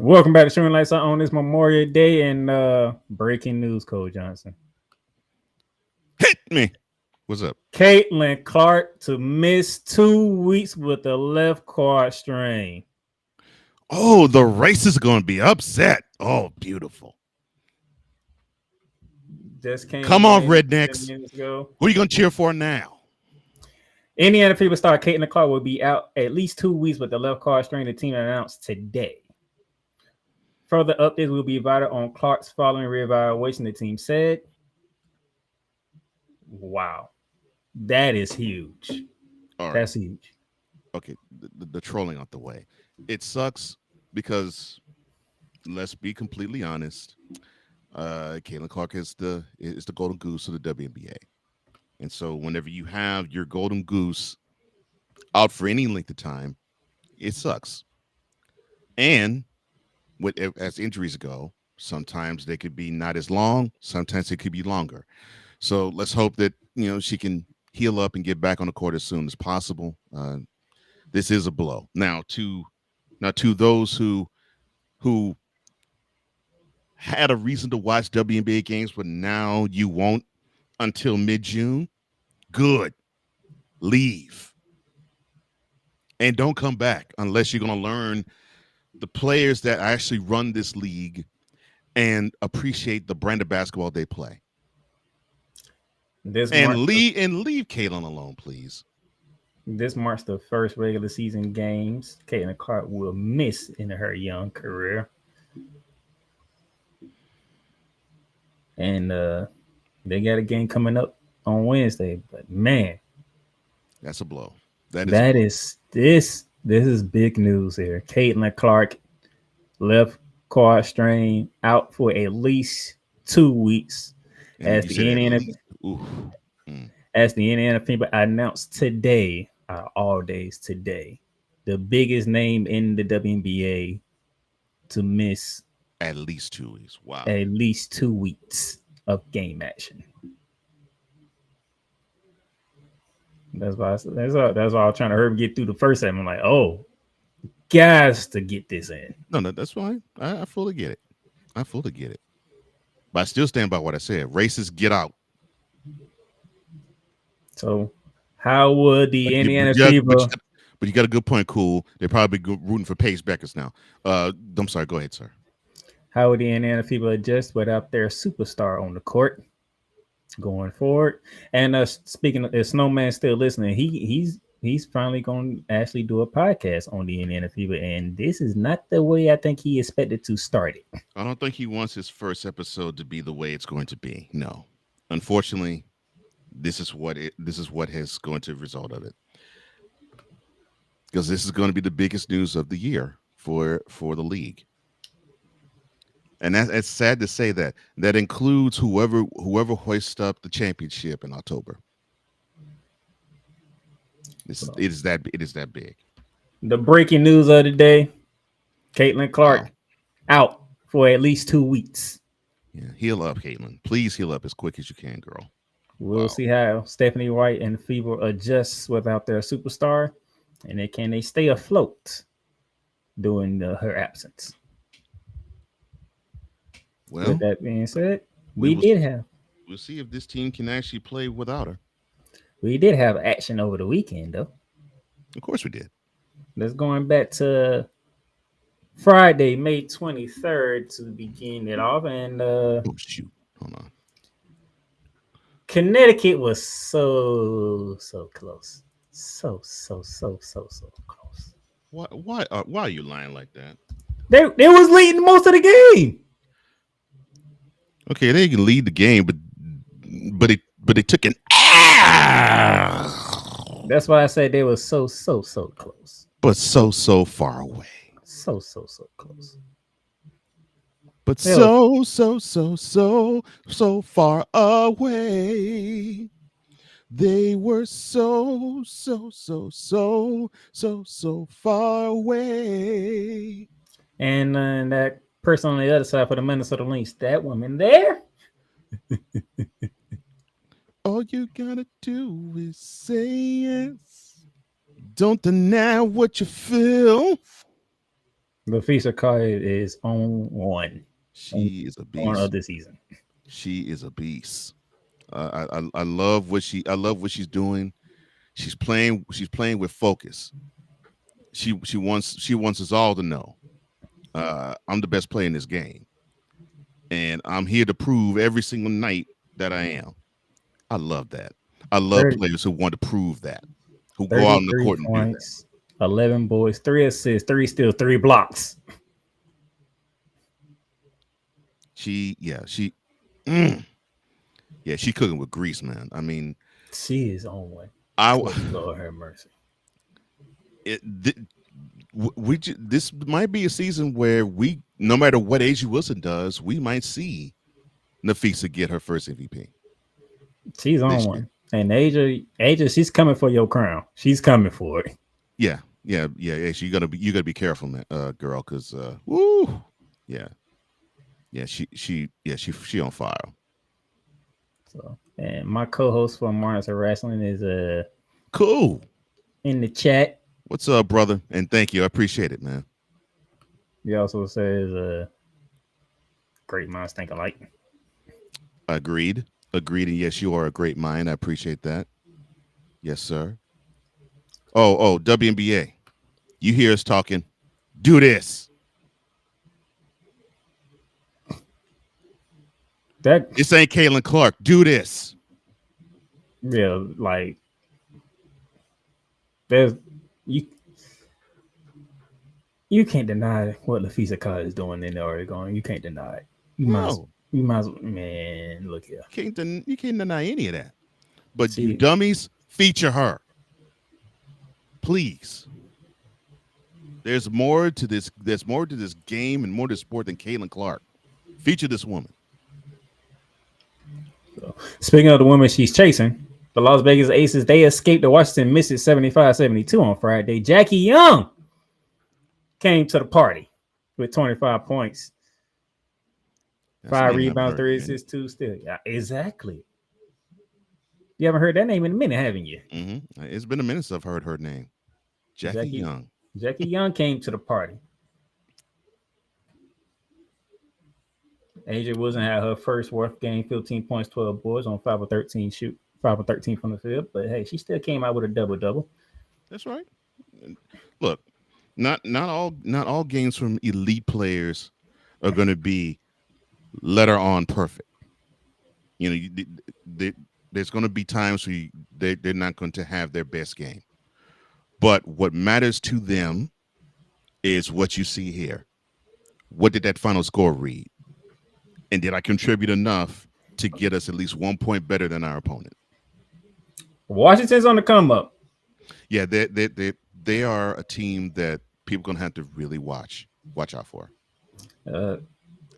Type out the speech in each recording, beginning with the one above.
Welcome back to Streaming Lights on this Memorial Day and breaking news, Cole Johnson. Hit me. What's up? Caitlin Clark to miss 2 weeks with a left quad strain. Oh, the race is going to be upset. Oh, beautiful. Just came Come on, in 10 rednecks. minutes ago. Who are you going to cheer for now? Indiana Fever star Caitlin Clark will be out at least 2 weeks with the left quad strain, the team announced today. Further updates will be provided on Clark's following reevaluation, the team said. Wow. That is huge. All right. That's huge. Okay, the trolling out the way. It sucks because, let's be completely honest, Caitlin Clark is the golden goose of the WNBA. And so whenever you have your golden goose out for any length of time, it sucks. And as injuries go, sometimes they could be not as long, sometimes it could be longer. So let's hope that she can heal up and get back on the court as soon as possible. This is a blow. Now to those who had a reason to watch WNBA games, but now you won't until mid-June. Good, leave and don't come back unless you're going to learn the players that actually run this league and appreciate the brand of basketball they play. Leave Caitlin alone, please. This marks the first regular season games Caitlin Clark will miss in her young career. And they got a game coming up on Wednesday. But man, that's a blow. This is big news here. Caitlin Clark, left quad strain, out for at least 2 weeks. As the Indiana Fever announced today, all days today, the biggest name in the WNBA to miss at least 2 weeks. Wow. At least 2 weeks of game action. That's why I was trying to hurry get through the first segment. I'm like, oh, guys, to get this in. No, that's fine. I fully get it. But I still stand by what I said. Racists, get out. So, how would the Indiana Fever? But you got a good point, Cool. They're probably rooting for Paige Beckers now. I'm sorry. Go ahead, sir. How would the Indiana Fever adjust without their superstar on the court going forward? And speaking of, if Snowman's still listening, he's finally going to actually do a podcast on the Indiana Fever, and this is not the way I think he expected to start it. I don't think he wants his first episode to be the way it's going to be. No, unfortunately, this is what has going to result of it, because this is going to be the biggest news of the year for the league. And it's sad to say that includes whoever hoists up the championship in October. It is that big. The breaking news of the day: Caitlin Clark out for at least 2 weeks. Yeah, heal up, Caitlin. Please heal up as quick as you can, girl. We'll see how Stephanie White and Fever adjusts without their superstar, and can they stay afloat during her absence. Well, with that being said, we'll see if this team can actually play without her. We did have action over the weekend, though. Of course we did. Let's going back to Friday, May 23rd to begin it off. And oh shoot, hold on. Connecticut was so close. So close. Why are you lying like that? They was leading most of the game. Okay, they can lead the game, but it took an That's why I said they were so close. But so far away. So close. But so far away. They were so far away. And that person on the other side for the Minnesota Lynx, that woman there. All you gotta do is say yes. Don't deny what you feel. Napheesa Collier is on on She is a one of beast. the season. She is a beast. I love what she's doing. She's playing with focus. She wants us all to know I'm the best player in this game, and I'm here to prove every single night that I am. I love that. I love 30, players who want to prove that, who go out on the 33 court and do that. points, 11 boys, 3 assists, 3 steals, 3 blocks. She mm, yeah, she cooking with grease, man. I mean, She is on one. I Good Lord have mercy. it, th- this might be a season where we, no matter what AJ Wilson does, we might see Nafisa get her first MVP She's on this year. one. And Asia, she's coming for your crown. She's coming for it. Yeah. You gotta be careful, man, girl, because woo, yeah, yeah, she on fire. So, and my co-host for Mars of Wrestling is Cool. in the chat. What's up, brother? And thank you. I appreciate it, man. He also says great minds think alike. Agreed. Agreed. And yes, you are a great mind. I appreciate that. Yes, sir. Oh, WNBA. You hear us talking. Do this. That This ain't Caitlin Clark. Do this. yeah, like there's you you can't deny what Lafisa Kai is doing in the Oregon. You can't deny it. No, You might man, look here. you can't deny any of that. But you See, dummies, feature her, please. There's more to this. There's more to this game and more to sport than Caitlin Clark. Feature this woman. so, speaking of the woman she's chasing, the Las Vegas Aces, they escaped the Washington Mystics 75-72 on Friday. Jackie Young came to the party with 25 points, That's a five name I haven't rebounds, heard in a three minute. assists, two steals. Yeah, exactly. You haven't heard that name in a minute, haven't you? It's been a minute since I've heard her name. Jackie Jackie Young. Jackie Young came to the party. Asia Wilson had her first worth game, 15 points, 12 boards on 5 of 13 shoot, 5 of 13 from the field. But hey, she still came out with a double double. That's right. And look, not all games from elite players are going to be letter on perfect. You know, they, there's going to be times where they're not going to have their best game. But what matters to them is what you see here. What did that final score read? And did I contribute enough to get us at least 1 point better than our opponent? Washington's on the come up. Yeah, they are a team that people are going to have to really watch out for. Uh,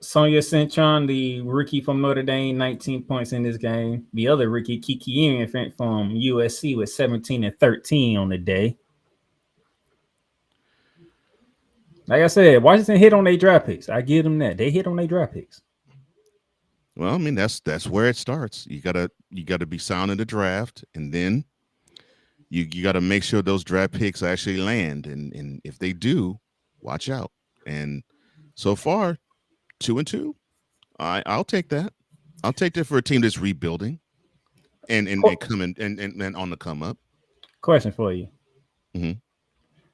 Sonia Centron, the rookie from Notre Dame, 19 points in this game. The other rookie, Kiki Infant from USC, with 17 and 13 on the day. Like I said, Washington hit on their draft picks. I give them that. They hit on their draft picks. Well, I mean that's where it starts. You gotta be sound in the draft, and then you gotta make sure those draft picks actually land. And if they do, watch out. And so far, 2-2. I'll take that. I'll take that for a team that's rebuilding and Qu- coming and on the come up. Question for you: Hmm.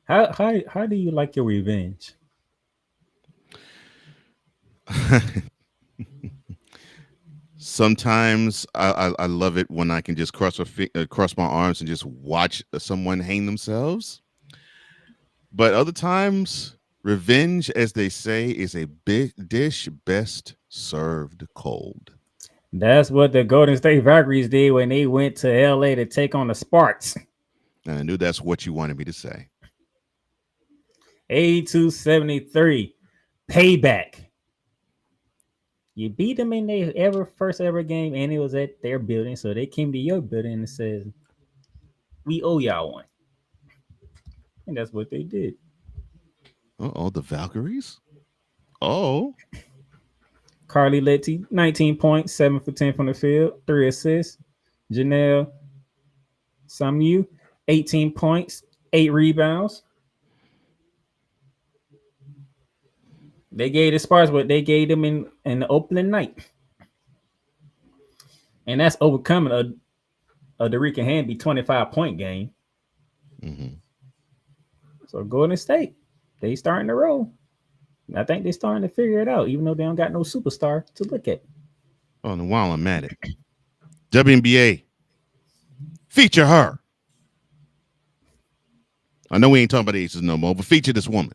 How do you like your revenge? Sometimes I love it when I can just cross my arms and just watch someone hang themselves. But other times, revenge, as they say, is a big dish best served cold. That's what the Golden State Valkyries did when they went to LA to take on the Sparks. And I knew that's what you wanted me to say. 82-73. Payback. You beat them in their first ever game, and it was at their building. So they came to your building and says, "We owe y'all one," and that's what they did. Oh, the Valkyries. Oh, Carly Letty, 19 points, 7 for 10 from the field, 3 assists. Janelle Samu, 18 points, 8 rebounds. They gave the Sparks what they gave them in the opening night, and that's overcoming a Derica Hamby 25-point game. Hmm. So Golden State, they starting to roll. I think they starting to figure it out, even though they don't got no superstar to look at. Oh, and while I'm at it, WNBA feature her. I know we ain't talking about the aces no more, but feature this woman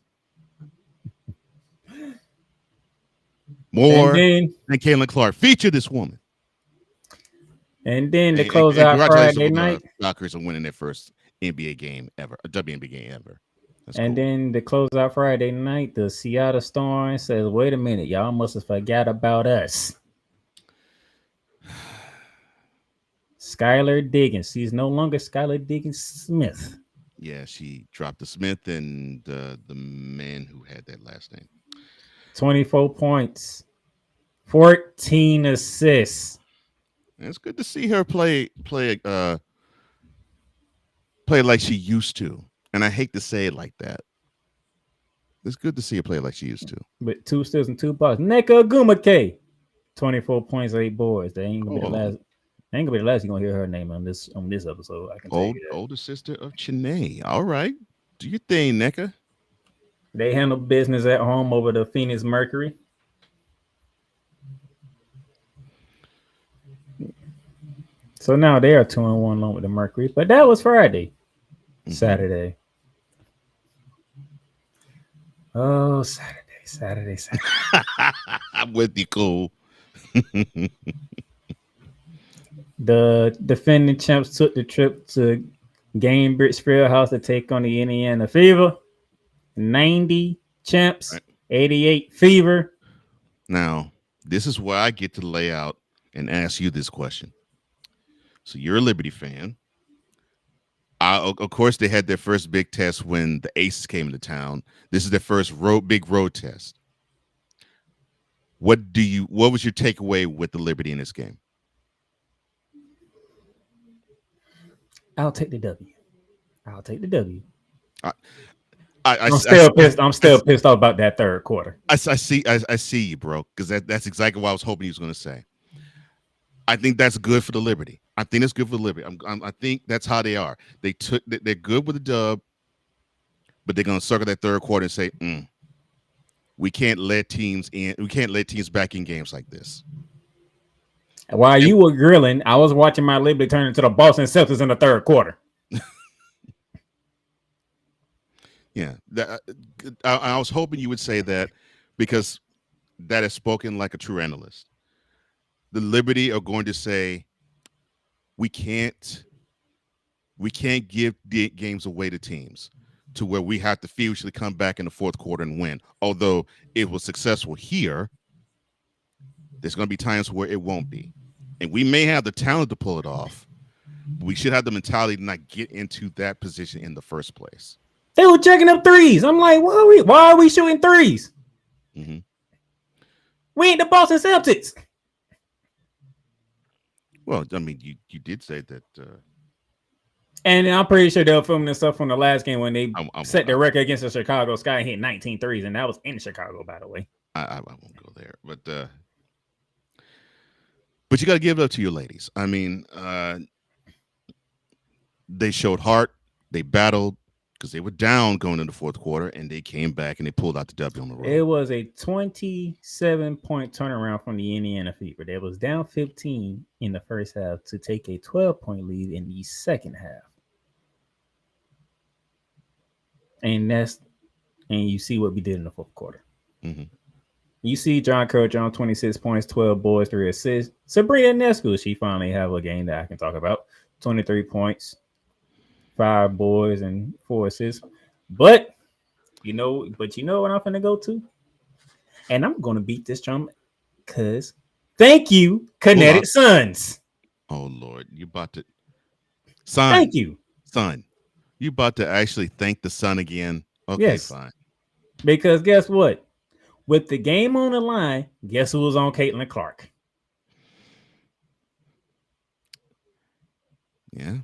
And more then than Caitlin Clark. Feature this woman. and then to And, close and out congratulations Friday on the night, Valkyries on winning their first NBA game ever, a WNBA game ever. That's and cool. then to close out Friday night, the Seattle Storm says, "Wait a minute, y'all must have forgot about us." Skylar Diggins, she's no longer Skylar Diggins Smith. Yeah, she dropped the Smith and the man who had that last name. 24 points, 14 assists. And it's good to see her play like she used to. And I hate to say it like that. It's good to see her play like she used to. With 2 steals and 2 blocks. Nneka Ogwumike, 24 points, 8 boards. That ain't gonna be the Oh, last. Ain't gonna be the last you're gonna hear her name on this episode. I can tell you that. older sister of Chennai. All right. Do your thing, Nneka. They handle business at home over the Phoenix Mercury. So now they are 2-1 along with the Mercury. But that was Friday. Mm-hmm. Saturday. Oh, Saturday. I'm with you, cool. The defending champs took the trip to Gamebridge Fieldhouse to take on the Indiana Fever. 90 champs, Right. 88 Fever. Now, this is where I get to lay out and ask you this question. So you're a Liberty fan. Of course, they had their first big test when the Aces came into town. This is their first big road test. What was your takeaway with the Liberty in this game? I'll take the W. I'll take the W. I I I, I'm I, still I, pissed. I'm I, still pissed off about that third quarter. I see you, bro, because that's exactly what I was hoping you was going to say. I think that's good for the Liberty. I think it's good for the Liberty. I think that's how they are. They're good with the dub, but they're going to circle that third quarter and say, we can't let teams in. We can't let teams back in games like this. While And you were grilling, I was watching my Liberty turn into the Boston Celtics in the third quarter. yeah, I was hoping you would say that because that is spoken like a true analyst. The Liberty are going to say we can't we can't give the games away to teams to where we have to feverishly come back in the fourth quarter and win. Although it was successful here, there's going to be times where it won't be, and we may have the talent to pull it off. But we should have the mentality to not get into that position in the first place. They were checking up threes. I'm like, why are we shooting threes? Mm-hmm. We ain't the Boston Celtics. Well, I mean, you did say that. And I'm pretty sure they were filming this stuff from the last game when they I, I won't. set the record against the Chicago Sky and hit 19 threes, and that was in Chicago, by the way. I won't go there. But you got to give it up to your ladies. I mean, they showed heart. They battled because they were down going into the fourth quarter, and they came back and they pulled out the W on the It road. was a 27-point turnaround from the Indiana Fever. They was down 15 in the first half to take a 12-point lead in the second half. And you see what we did in the fourth quarter. Mm-hmm. You see John Coach on 26 points, 12 boards, 3 assists. Sabrina Nescu, she finally have a game that I can talk about. 23 points, 5 boards, and 4 assists. But you know what I'm gonna go to? And I'm gonna beat this drum because thank you, Hold on. Kinetic Suns. Oh Lord, you about to Thank son, you. son. You about to actually thank the sun again? Okay, Yes. fine. Because guess what? With the game on the line, guess who was on Caitlin Clark? Yeah.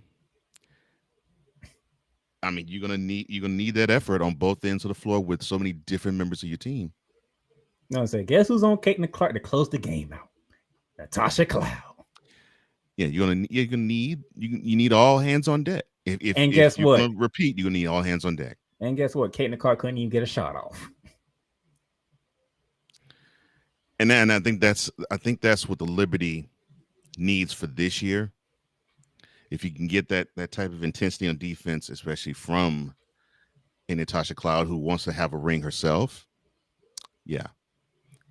I mean, you're gonna need that effort on both ends of the floor with so many different members of your team. No, I said, guess who's on Caitlin Clark to close the game out? Natasha Cloud. Yeah, you're gonna need you need all hands on deck. And If guess you're what? gonna repeat, you're gonna need all hands on deck. And guess what? Caitlin Clark couldn't even get a shot off. And I think that's what the Liberty needs for this year. If you can get that type of intensity on defense, especially from a Natasha Cloud who wants to have a ring herself, yeah,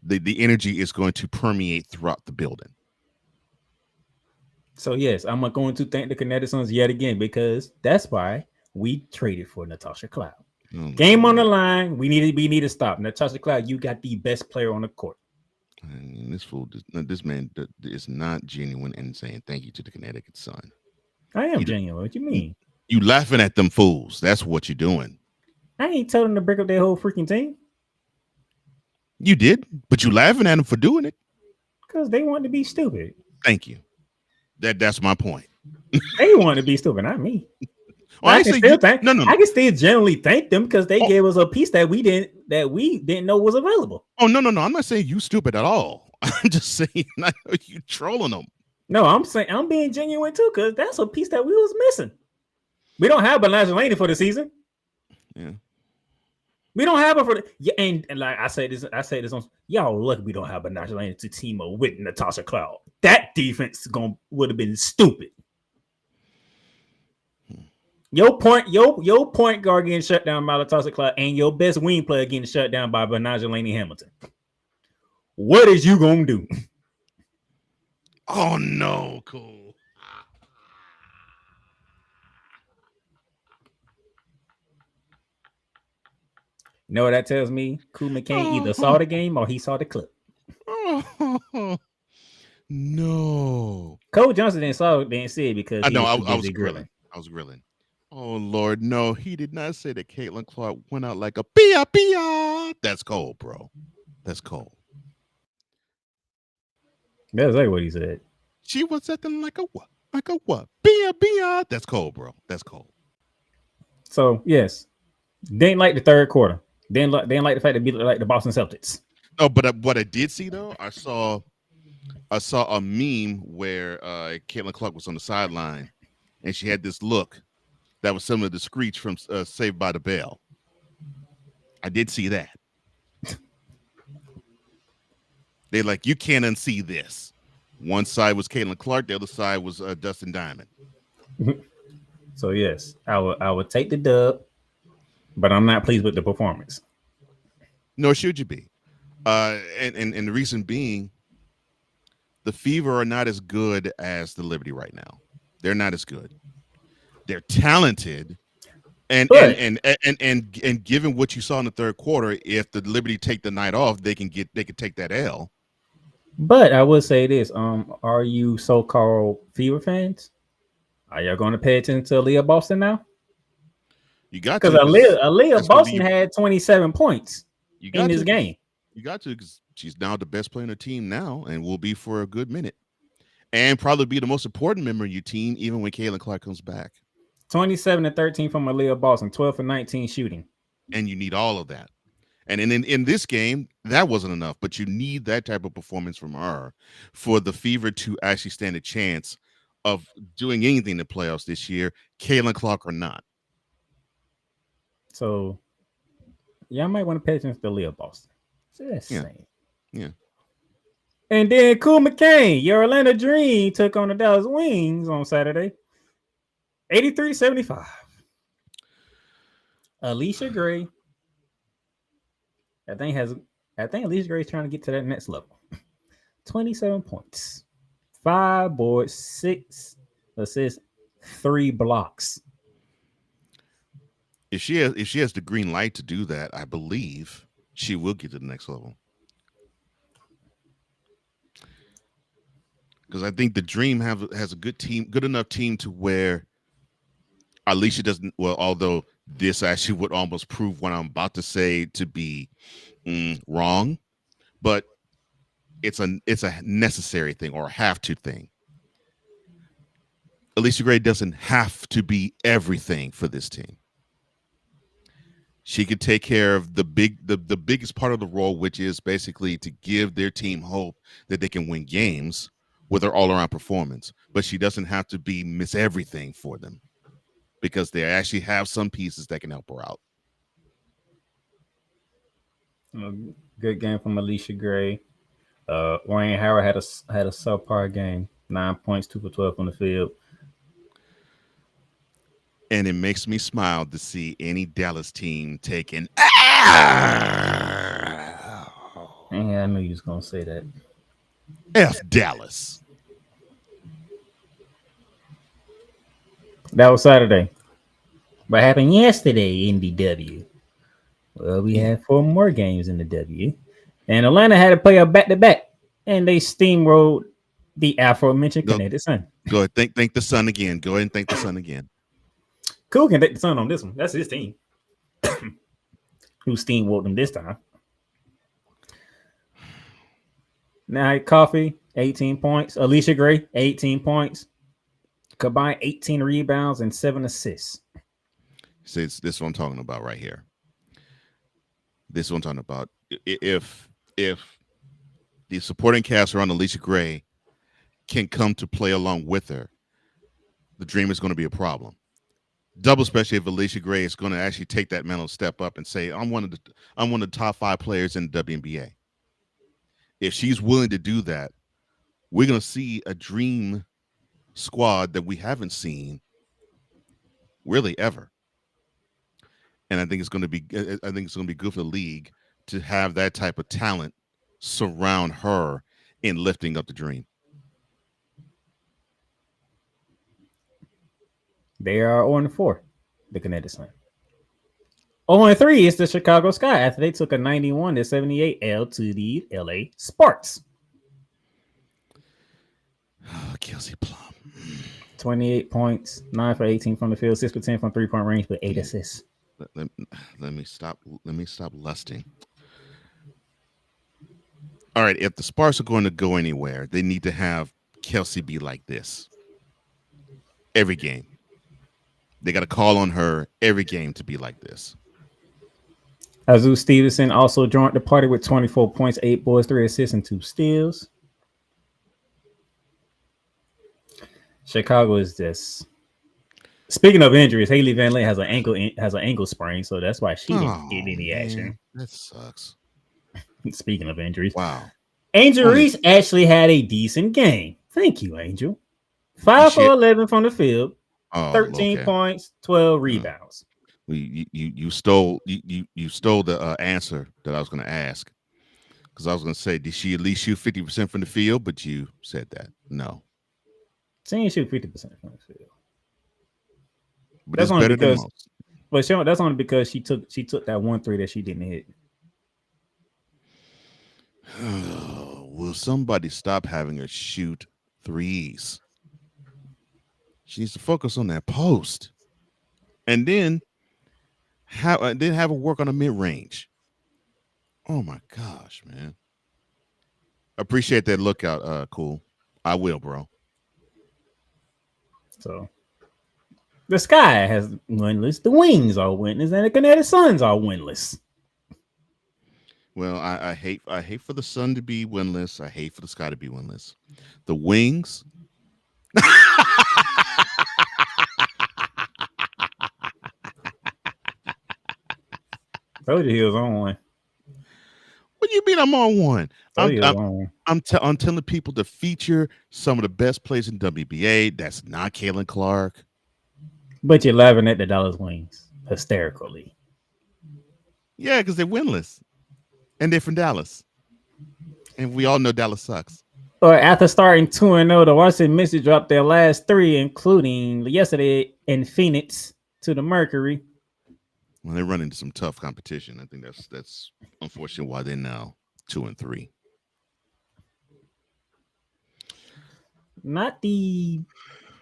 the energy is going to permeate throughout the building. So yes, I'm going to thank the Kinetic Suns yet again because that's why we traded for Natasha Cloud. Oh Game on the Lord, line. We need to stop. Natasha Cloud, you got the best player on the court. and this fool, this man is not genuine and saying thank you to the Connecticut Sun. I am He, genuine. What you you, mean? you laughing at them fools. That's what you're doing. I ain't telling them to break up their whole freaking team You did, but you laughing at them for doing it. because they want to be stupid. Thank you. That's my point. They want to be stupid, not me. Oh, I I ain't can say still you. thank. No, no, no. I can still generally thank them because they Oh, gave us a piece that we didn't know was available. oh, no, no, no. I'm not saying you stupid at all. I'm just saying I know you trolling them. No, I'm saying I'm being genuine too because that's a piece that we was missing. We don't have Bernard Laney for the season. Yeah. We don't have her for the yeah, and like I say this on y'all lucky we don't have Bernard Laney to team up with Natasha Cloud. That defense would have been stupid. Your point guard getting shut down by Natasha Cloud and your best wing player getting shut down by Bernard Laney Hamilton. What is you gonna do? Oh no, cool. You know what that tells me? Cool McCain either saw Oh, the game or he saw the clip. oh, no. Cole Johnson didn't see it because I he know. was too I was busy grilling. grilling. I was grilling. Oh Lord, no. He did not say that Caitlin Clark went out like a pia pia. That's cold, bro. That's cold. That's exactly what he said. She was acting like a what? Like a what? Pia pia. That's cold, bro. That's cold. So yes, didn't like the third quarter. Didn't like the fact that beat like the Boston Celtics. Oh, but what I did see though, I saw a meme where Caitlin Clark was on the sideline, and she had this look that was similar to Screech from Saved by the Bell. I did see that. They like you can't unsee this. One side was Caitlin Clark, the other side was Dustin Diamond. So yes, I would take the dub, but I'm not pleased with the performance. Nor should you be. And the reason being, the Fever are not as good as the Liberty right now. They're not as good. They're talented, But and given what you saw in the third quarter, if the Liberty take the night off, they could take that L. but I would say this: are you so-called Fever fans? Are y'all going to pay attention to Aaliyah Boston now? You got Because to because Aaliyah that's going to be Boston had 27 points you in got this to game. you got to because she's now the best player in the team now, and will be for a good minute, and probably be the most important member of your team even when Caitlin Clark comes back. 27 and 13 from Aaliyah Boston, 12 and 19 shooting. And you need all of that. And in this game, that wasn't enough. But you need that type of performance from her for the Fever to actually stand a chance of doing anything in the playoffs this year, Caitlin Clark or not. So y'all might want to pay attention to Aaliyah Boston. Just Yeah, saying. yeah. And then Cool McCain, your Atlanta Dream took on the Dallas Wings on Saturday. 83-75. Alicia Gray, I think has I think Alicia Gray is trying to get to that next level. 27 points, 5 boards, 6 assists, 3 blocks. If she has the green light to do that, I believe she will get to the next level. Because I think the Dream has a good team, good enough team to where Alicia doesn't. Well, although this actually would almost prove what I'm about to say to be wrong, but it's a necessary thing or a have to thing. Alicia Gray doesn't have to be everything for this team. She could take care of the biggest part of the role, which is basically to give their team hope that they can win games with her all around performance. But she doesn't have to be miss everything for them because they actually have some pieces that can help her out. Uh, Good game from Alicia Gray. Wayne Howard had a subpar game. 9 points, 2 for 12 on the field. And it makes me smile to see any Dallas team taking Yeah, I knew you was gonna say that. F Dallas. That was Saturday. What happened yesterday in the W? Well, we Yeah. had 4 more games in the W, and Atlanta had to play a back to back, and they steamrolled the aforementioned Go Kinetic Sun. go ahead. Thank the sun again. Go ahead and thank the sun again. Cool can take the Sun on this one. That's his team who steamrolled them this time. Now Coffee, 18 points. Alicia Gray, 18 points. Combined 18 rebounds and 7 assists. See, this is what I'm talking about right here. This is what I'm talking about. If the supporting cast around Alicia Gray can come to play along with her, the dream is going to be a problem. Double, especially if Alicia Gray is going to actually take that mental step up and say, I'm one of the top 5 players in the WNBA." If she's willing to do that, we're going to see a dream squad that we haven't seen really ever. And I think it's going to be good for the league to have that type of talent surround her in lifting up the dream. They are 0-4, the Kinetic Sun. 0-3 is the Chicago Sky after they took a 91-78 L to the LA Sparks. Kelsey Plum. 28 points, 9 for 18 from the field, 6 for 10 from 3-point range, with 8 assists. Let me stop. Let me stop lusting. All right, if the Sparks are going to go anywhere, they need to have Kelsey be like this every game. They got to call on her every game to be like this. Azu Stevenson also joined the party with 24 points, 8 boards, 3 assists, and 2 steals. Chicago is just. Speaking of injuries, Haley Van Lent has an ankle sprain, so that's why she didn't get Oh any action. man, that sucks. Speaking of injuries, Wow. Angel Only Reese actually had a decent game. Thank you, Angel. you 5 for shit. 11 from the field, Oh, 13 okay. points, 12 Uh, rebounds. you stole you stole the answer that I was going to ask because I was going to say, did she at least shoot 50% from the field? But you said that no, She didn't shoot 50% from the field. but That's it's only better than because, most. but that's only because she took that 1 3 that she didn't hit. Will somebody stop having her shoot threes? She needs to focus on that post, and then have her work on a mid range. Oh my gosh, man! Appreciate that lookout. Cool. I will, bro. So the Sky has winless, the Wings are winless, and the Kinetic Suns are winless. Well, I hate for the Sun to be winless. I hate for the Sky to be winless. The Wings. Told you he was on one. What do you mean I'm on one? Told I'm you he I'm was on one. I'm telling people to feature some of the best players in WBA. That's not Caitlin Clark. But you're laughing at the Dallas Wings hysterically. Yeah, because they're winless and they're from Dallas, and we all know Dallas sucks. Or after starting 2-0, the Washington Mystics dropped their last 3, including yesterday in Phoenix to the Mercury. Well, they run into some tough competition. I think that's unfortunately why they're now 2-3. Not the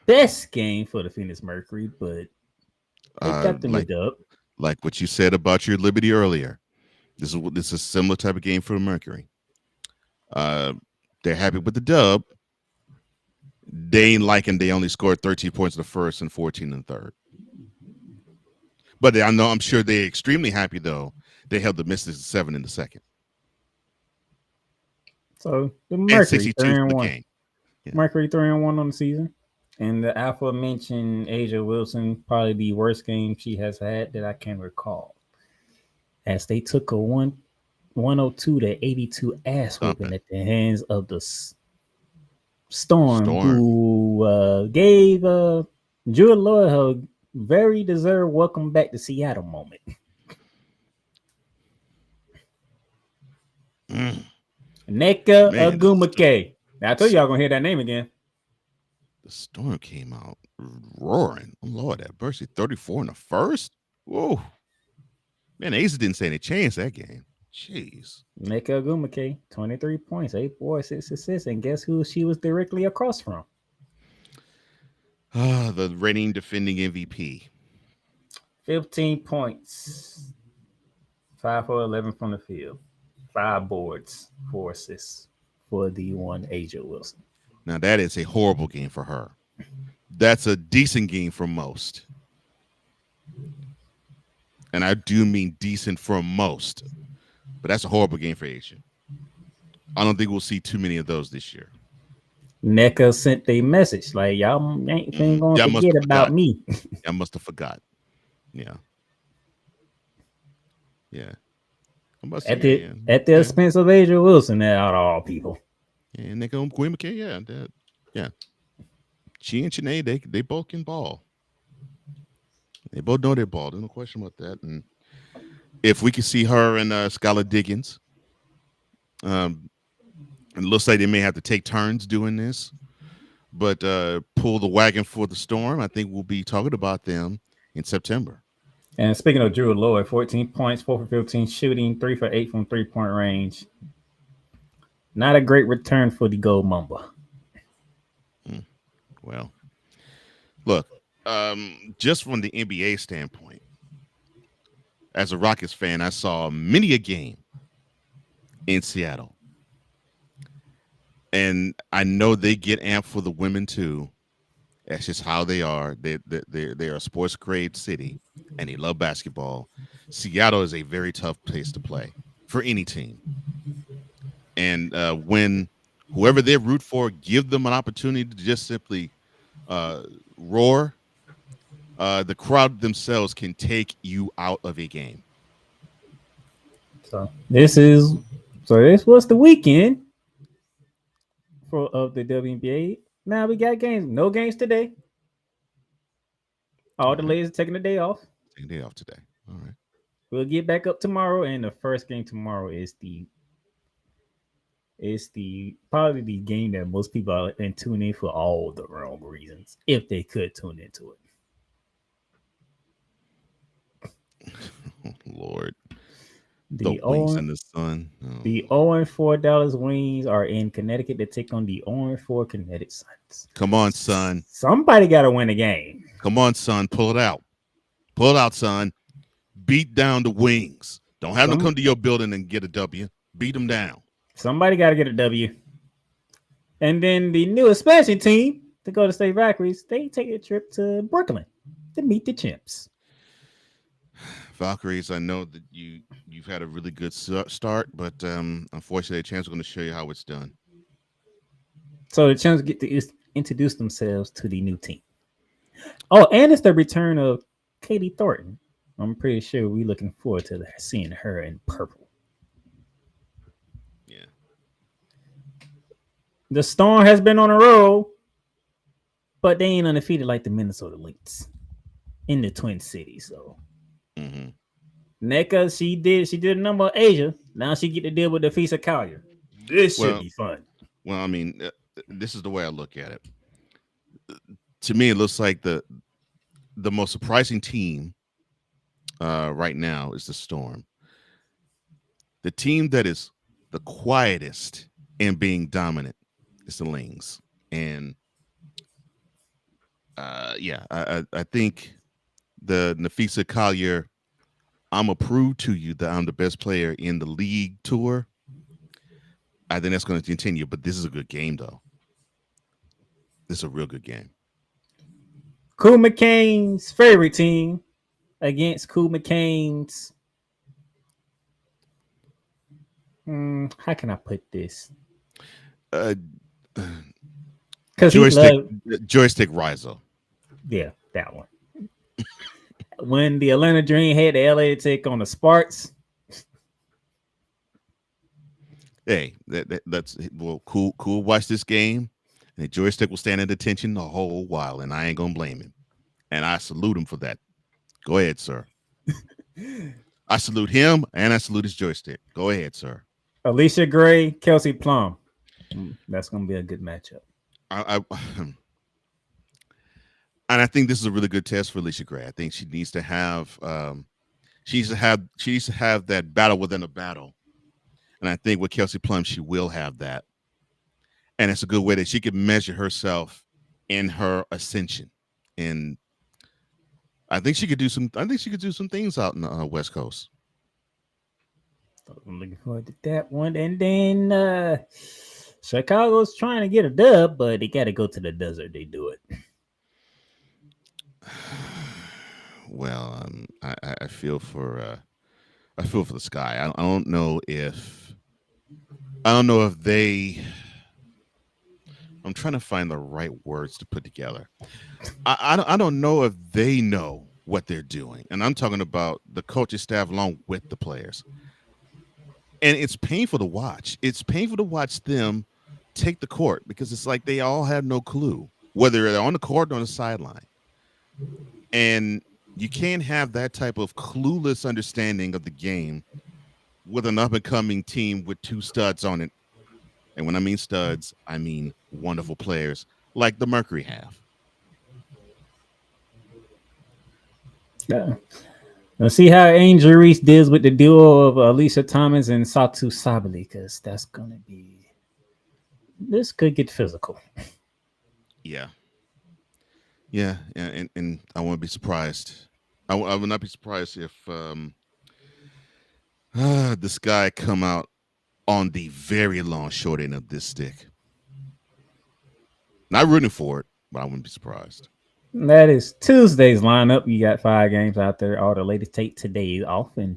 best game for the Phoenix Mercury, but they got them a Like dub. what you said about your Liberty earlier. This is a similar type of game for the Mercury. Uh, they're happy with the dub. They ain't liking they only scored 13 points in the first and 14 in the third. But I know I'm sure they're extremely happy though. They held the Mystics to 7 in the second So the and Mercury 62 three for and the one. game. Yeah. Mercury 3-1 on the season. And the aforementioned Asia Wilson, probably the worst game she has had that I can recall. As they took a 102 to 82 ass whooping Thumping. at the hands of the Storm, Storm. who gave Drew Lloyd her very deserved welcome back to Seattle moment. Mm, Nneka man, Ogwumike. Now, I told you y'all gonna hear that name again. the Storm came out roaring. Oh, Lord, that mercy. 34 in the first? Whoa. Man, the Aces didn't stand a chance that game. Jeez. Nneka Ogwumike, 23 points, 8 boards, 6 assists, and guess who she was directly across from? The reigning defending MVP. 15 points, 5 for 11 from the field, 5 boards, 4 assists for the one Asia Wilson. Now, that is a horrible game for her. That's a decent game for most. And I do mean decent for most. But that's a horrible game for Asia. I don't think we'll see too many of those this year. Nneka sent a message like, y'all ain't gonna Yeah, I must forget have about forgot. me. I must have forgot. Yeah. Yeah. I must have, at yeah, the yeah. at the Yeah. expense of Asia Wilson, out of all people. Yeah, Nneka Ogwumike, yeah. Yeah. She and Sinead, they both can ball. They both know they ball. There's no question about that. And if we could see her and Skylar Diggins, um, it looks like they may have to take turns doing this, but pull the wagon for the Storm. I think we'll be talking about them in September. And speaking of Drew Lloyd, 14 points, 4 for 15 shooting, 3 for 8 from 3-point range. Not a great return for the Gold Mamba. Mm, well, look, just from the NBA standpoint, as a Rockets fan, I saw many a game in Seattle. And I know they get amped for the women too. That's just how they are. They're a sports grade city, and they love basketball. Seattle is a very tough place to play for any team. And when whoever they root for, give them an opportunity to just simply uh, roar, the crowd themselves can take you out of a game. So this was the weekend for of the WNBA. Now we got games. No games today. All All the right, ladies are taking the day off. take a day off today. All right. We'll get back up tomorrow, and the first game tomorrow is the probably the game that most people are and tune in for all the wrong reasons if they could tune into it. Lord, the The wings O in the sun. the Oh. 0-4 Dallas Wings are in Connecticut to take on the 0-4 Connecticut Suns. Come on, son. Somebody got to win a game. Come on, son. Pull it out. Pull it out, son. Beat down the wings. Don't have them Some come to your building and get a W. Beat them down. somebody got to get a W. And then the new expansion team, the Golden State Valkyries, they take a trip to Brooklyn to meet the Chimps. Valkyries, I know that you've had a really good start, but unfortunately, Chance is going to show you how it's done. So the Chimps get to introduce themselves to the new team. Oh, and it's the return of Katie Thornton. I'm pretty sure we're looking forward to seeing her in purple. Yeah. The Storm has been on a roll, but they ain't undefeated like the Minnesota Lynx in the Twin Cities. So Mm-hmm. Nneka, she did a number of Asia. Now she get to deal with Napheesa Collier. This should Well, be fun. I mean, this is the way I look at it. To me, it looks like the most surprising team right now is the Storm. The team that is the quietest and being dominant is the Lynx. And yeah, I think the Napheesa Collier, I'm a prove to you that I'm the best player in the league tour. I think that's going to continue, but this is a good game, though. This is a real good game. Cool McCain's favorite team, against Cool McCain's. How can I put this? Uh, Because he joystick, loved, joystick riser. yeah, that one. When the Atlanta Dream had the LA take on the Sparks, Hey, that's well, cool. Cool. Watch this game, and the joystick will stand at attention the whole while, and I ain't gonna blame him. And I salute him for that. Go ahead, sir. I salute him, and I salute his joystick. Go ahead, sir. Alicia Gray, Kelsey Plum. That's gonna be a good matchup. I and I think this is a really good test for Alicia Gray. I think she needs to have she needs to have that battle within a battle. And I think with Kelsey Plum, she will have that. And it's a good way that she can measure herself in her ascension. And I think she could do some. I think she could do some things out in the West Coast. So I'm looking forward to that one. And then Chicago's trying to get a dub, but they got to go to the desert. They do it. Well, I feel for I feel for the Sky. I don't know if I don't know if they. I'm trying to find the right words to put together. I don't know if they know what they're doing, and I'm talking about the coaching staff along with the players. And it's painful to watch. It's painful to watch them take the court because it's like they all have no clue whether they're on the court or on the sideline. And you can't have that type of clueless understanding of the game with an up and coming team with two studs on it. And when I mean studs, I mean wonderful players like the Mercury have. Yeah. Let's see how Angel Reese deals with the duo of Alicia Thomas and Satu Sabali, because that's gonna be this could get physical. Yeah. Yeah. And I won't be surprised. I would not be surprised if this guy come out on the very long short end of this stick. Not rooting for it, but I wouldn't be surprised. That is Tuesday's lineup. You got 5 games out there. All the latest take today off and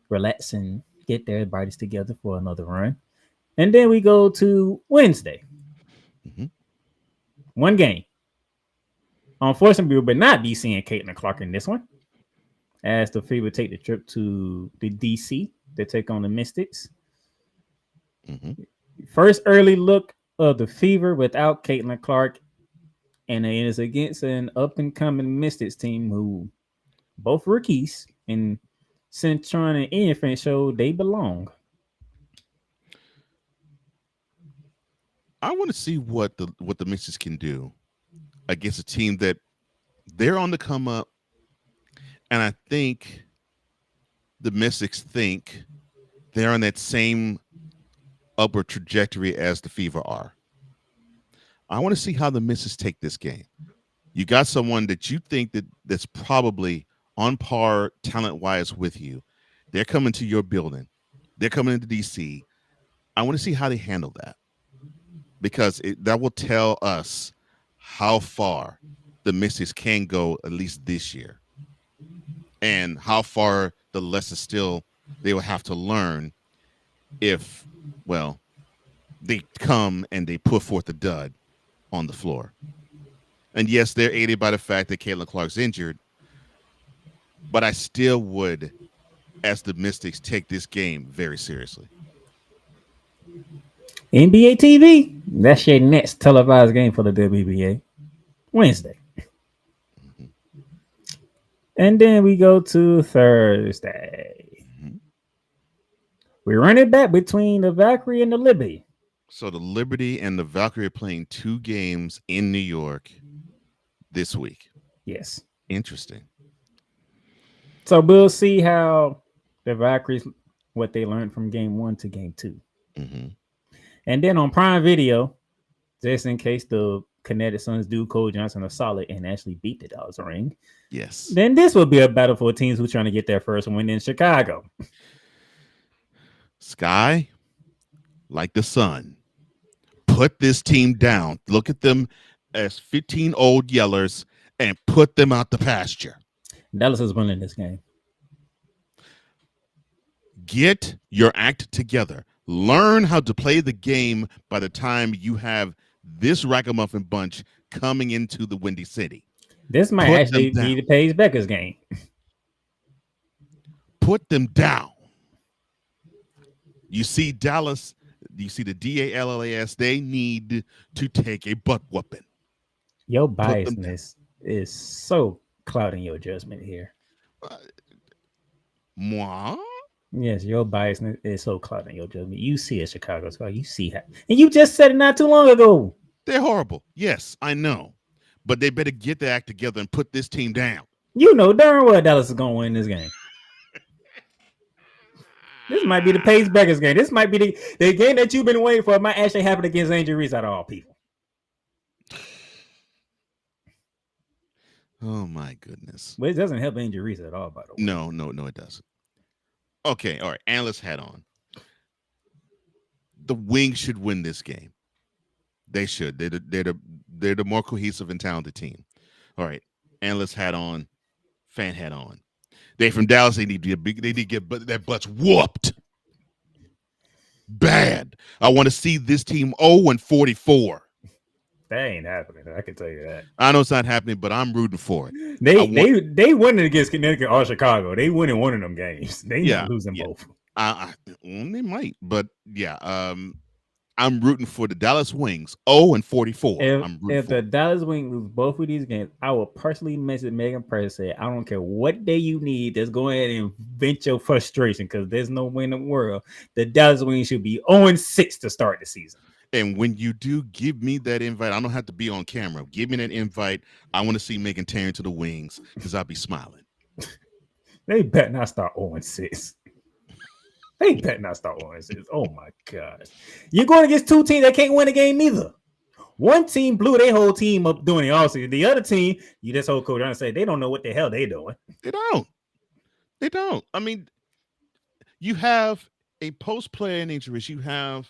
relax and get their bodies together for another run. And then we go to Wednesday. Hmm. One game. Unfortunately, we will not be seeing Caitlin Clark in this one, as the Fever take the trip to the DC to take on the Mystics. Hmm. First early look of the Fever without Caitlin Clark, and it is against an up and coming Mystics team who both rookies and Centron and Infant showed they belong. I want to see what the Mystics can do against a team that they're on the come up, and I think the Mystics think they're on that same upward trajectory as the Fever are. I want to see how the Mystics take this game. You got someone that you think that's probably on par talent wise with you. They're coming to your building. They're coming into DC. I want to see how they handle that because that will tell us how far the Mystics can go at least this year, and how far the lesson still they will have to learn if, well, they come and they put forth the dud on the floor. And yes, they're aided by the fact that Caitlin Clark's injured, but I still would, as the Mystics, take this game very seriously. NBA TV. That's your next televised game for the WBA. Wednesday. Hmm. And then we go to Thursday. Hmm. We run it back between the Valkyrie and the Liberty. So the Liberty and the Valkyrie are playing 2 games in New York this week. Yes. Interesting. So we'll see how the Valkyries, what they learned from game one to game two. Hmm. And then on Prime Video, just in case the Kinetic Suns do Cole Johnson a solid and actually beat the Dogs ring, Yes. then this will be a battle for teams who are trying to get their first win in Chicago. Sky, like the sun, put this team down. Look at them as 15 old yellers and put them out the pasture. Dallas is winning this game. Get your act together. Learn how to play the game by the time you have this ragamuffin bunch coming into the Windy City. This might Put them actually be down. the Paige Beckers game. Put them down. You see Dallas, you see the DALLAS, they need to take a butt whooping. Your Put them down. biasness is so clouding your judgment here. Uh, moi? Yes, your biasness is so clouding your judgment. You see it, Chicago Sky. You see how, and you just said it not too long ago. They're horrible. Yes, I know. But they better get their act together and put this team down. You know darn well Dallas is going to win this game. This might be the Paige Beckers game. This might be the game that you've been waiting for. It might actually happen against Angel Reese out of all people. Oh, my goodness. Well, it doesn't help Angel Reese at all, by the way. No, it doesn't. Okay, all right. Analyst hat on. The Wings should win this game. They should. They're the more cohesive and talented team. All right. Analyst hat on. Fan hat on. They from Dallas. They need to get their butts whooped. Bad. I want to see this team 0-44. That ain't happening. I can tell you that. I know it's not happening, but I'm rooting for it. They winning against Connecticut or Chicago. They winning one of them games. They not losing both. They might, but yeah. I'm rooting for the Dallas Wings 0-44. If the Dallas Wings lose both of these games, I will personally message Megan Press and say, I don't care what day you need, just go ahead and vent your frustration because there's no way in the world. The Dallas Wings should be 0-6 to start the season. And when you do, give me that invite. I don't have to be on camera. Give me that invite. I want to see Megan tearing to the Wings because I'll be smiling. They better not start 0-6. They better not start 0-6. Oh my gosh. You're going against two teams that can't win a game neither. One team blew their whole team up doing the offseason. The other team, you just hold coach and say they don't know what the hell they doing. They don't. I mean, you have a post player in injuries. You have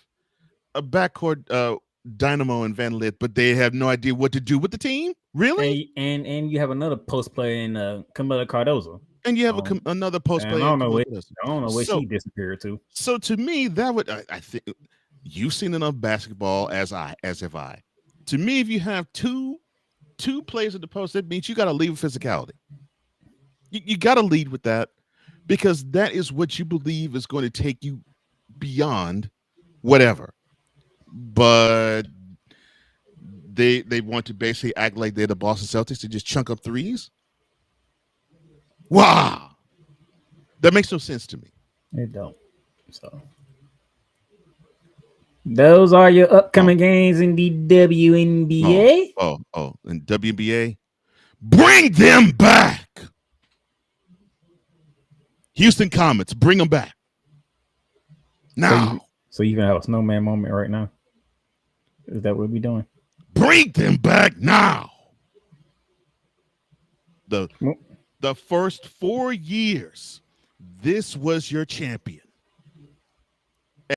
a backcourt Dynamo and Van Lit, but they have no idea what to do with the team. Really? And you have another post player in Camilla Cardozo. And you have another post player. I don't know where she disappeared to. So to me, that would I think you've seen enough basketball as have I. To me, if you have two players at the post, that means you got to lead with physicality. You got to lead with that because that is what you believe is going to take you beyond whatever. But they want to basically act like they're the Boston Celtics to just chunk up threes. Wow, that makes no sense to me. It don't. So those are your upcoming games in the WNBA. And WNBA, bring them back. Houston Comets, bring them back now. So you can have a snowman moment right now. Is that what we're doing? Bring them back now. The first 4 years, this was your champion.